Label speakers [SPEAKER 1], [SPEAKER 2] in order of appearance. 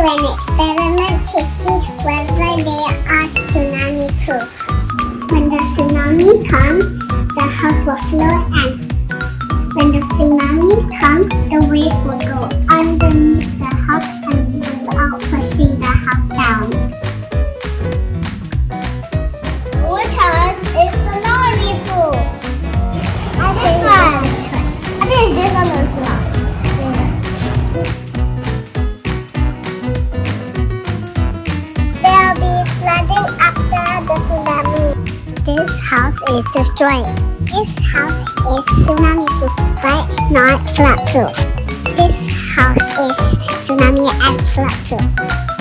[SPEAKER 1] an experiment to see whether they are tsunami-proof. When the tsunami comes, the house will float, and when the tsunami comes, the wave will go underneath the house and without pushing the house down. Which house is tsunami-proof? This one. I think this one as well. There will be flooding after the tsunami. This house is destroyed. This house is tsunami-proof, but not flood-proof. This house is tsunami and flood-proof.